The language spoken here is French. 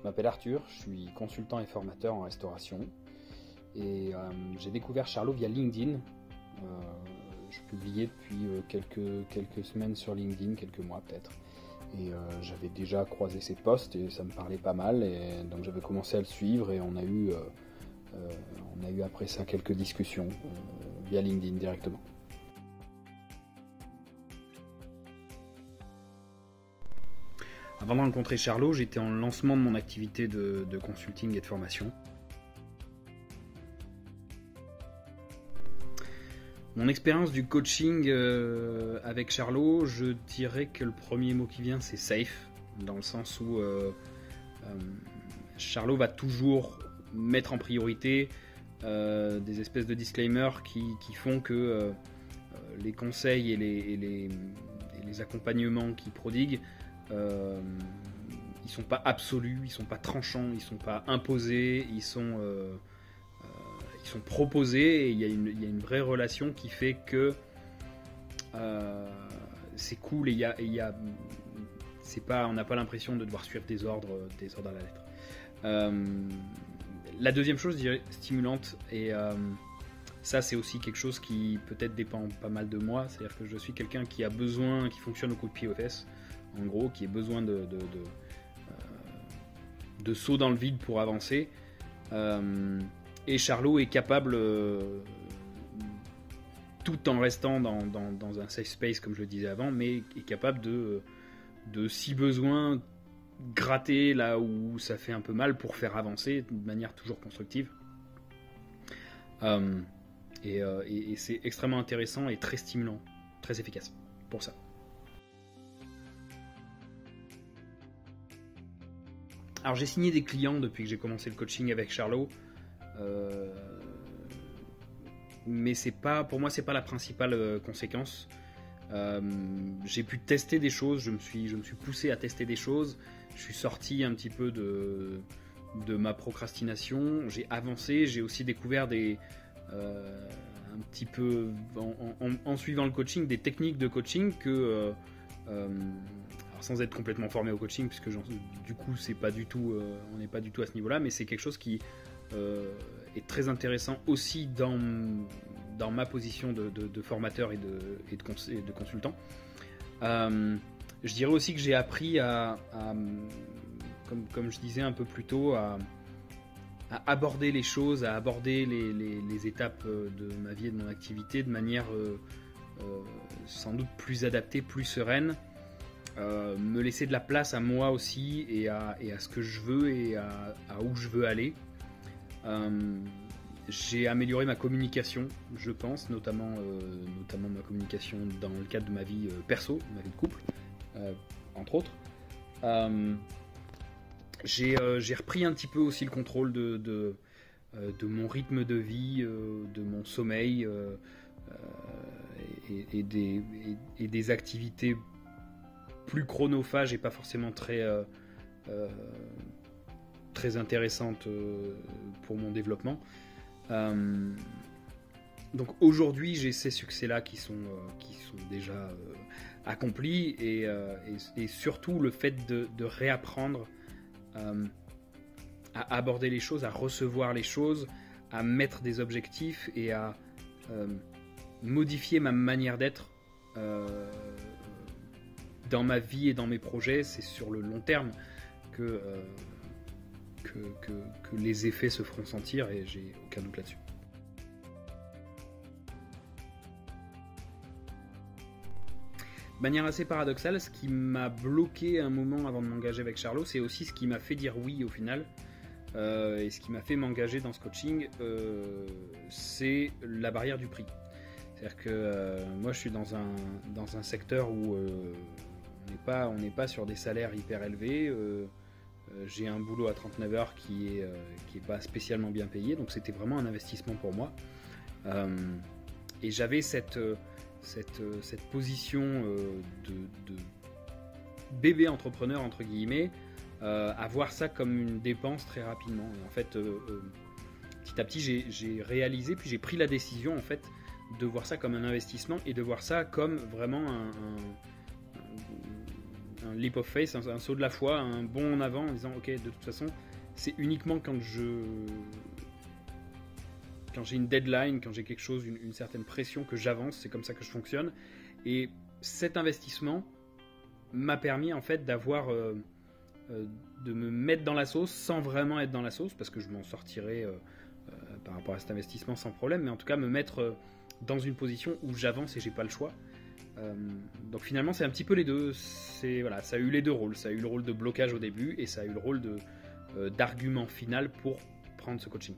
m'appelle Arthur, je suis consultant et formateur en restauration et j'ai découvert Charlot via LinkedIn. Je publiais depuis quelques semaines sur LinkedIn, quelques mois peut-être, et j'avais déjà croisé ses posts et ça me parlait pas mal, et donc j'avais commencé à le suivre et on a eu après ça quelques discussions via LinkedIn directement. Avant de rencontrer Charlot, j'étais en lancement de mon activité de consulting et de formation. Mon expérience du coaching avec Charlot, je dirais que le premier mot qui vient, c'est safe, dans le sens où Charlot va toujours mettre en priorité des espèces de disclaimers qui font que les conseils et les accompagnements qu'il prodigue, ils sont pas absolus, ils sont pas tranchants, ils sont pas imposés, ils sont proposés, et il y a une vraie relation qui fait que c'est cool, et on n'a pas l'impression de devoir suivre des ordres à la lettre. La deuxième chose, je dirais, stimulante, et ça c'est aussi quelque chose qui peut-être dépend pas mal de moi, c'est-à-dire que je suis quelqu'un qui fonctionne au coup de pied aux fesses, en gros, qui a besoin de saut dans le vide pour avancer. Et Charlot est capable, tout en restant dans un safe space, comme je le disais avant, mais est capable de si besoin, gratter là où ça fait un peu mal pour faire avancer de manière toujours constructive. Et c'est extrêmement intéressant et très stimulant, très efficace pour ça. Alors j'ai signé des clients depuis que j'ai commencé le coaching avec Charlot, mais pour moi c'est pas la principale conséquence. J'ai pu tester des choses, je me suis poussé à tester des choses, je suis sorti un petit peu de ma procrastination, j'ai avancé, j'ai aussi découvert un petit peu en suivant le coaching, des techniques de coaching que alors sans être complètement formé au coaching, puisque du coup c'est pas du tout, on n'est pas du tout à ce niveau-là, mais c'est quelque chose qui est très intéressant aussi dans ma position de formateur et de consultant. Je dirais aussi que j'ai appris comme je disais un peu plus tôt, à aborder les choses, à aborder les étapes de ma vie et de mon activité de manière sans doute plus adaptée, plus sereine. Me laisser de la place à moi aussi, et à ce que je veux et à où je veux aller. J'ai amélioré ma communication, je pense, notamment ma communication dans le cadre de ma vie perso, ma vie de couple, entre autres. J'ai repris un petit peu aussi le contrôle de mon rythme de vie, de mon sommeil, et des activités plus chronophages et pas forcément très intéressantes pour mon développement. Donc aujourd'hui j'ai ces succès-là qui sont déjà accomplis, et surtout le fait de réapprendre à aborder les choses, à recevoir les choses, à mettre des objectifs et à modifier ma manière d'être dans ma vie et dans mes projets. C'est sur le long terme que les effets se feront sentir, et j'ai aucun doute là-dessus. De manière assez paradoxale, ce qui m'a bloqué un moment avant de m'engager avec Charlot, c'est aussi ce qui m'a fait dire oui au final, et ce qui m'a fait m'engager dans ce coaching, c'est la barrière du prix. C'est-à-dire que moi je suis dans un secteur où on n'est pas sur des salaires hyper élevés. J'ai un boulot à 39 heures qui est pas spécialement bien payé, donc c'était vraiment un investissement pour moi. Et j'avais cette position de bébé entrepreneur entre guillemets, à voir ça comme une dépense très rapidement. Et en fait, petit à petit, j'ai réalisé, puis j'ai pris la décision en fait de voir ça comme un investissement, et de voir ça comme vraiment leap of faith, un saut de la foi, un bond en avant en disant ok, de toute façon, c'est uniquement quand j'ai une deadline, quand j'ai quelque chose, une certaine pression que j'avance, c'est comme ça que je fonctionne. Et cet investissement m'a permis en fait d'avoir de me mettre dans la sauce sans vraiment être dans la sauce, parce que je m'en sortirais par rapport à cet investissement sans problème, mais en tout cas me mettre dans une position où j'avance et j'ai pas le choix. Donc finalement c'est un petit peu les deux. Voilà, ça a eu les deux rôles. Ça a eu le rôle de blocage au début et ça a eu le rôle d'argument final pour prendre ce coaching.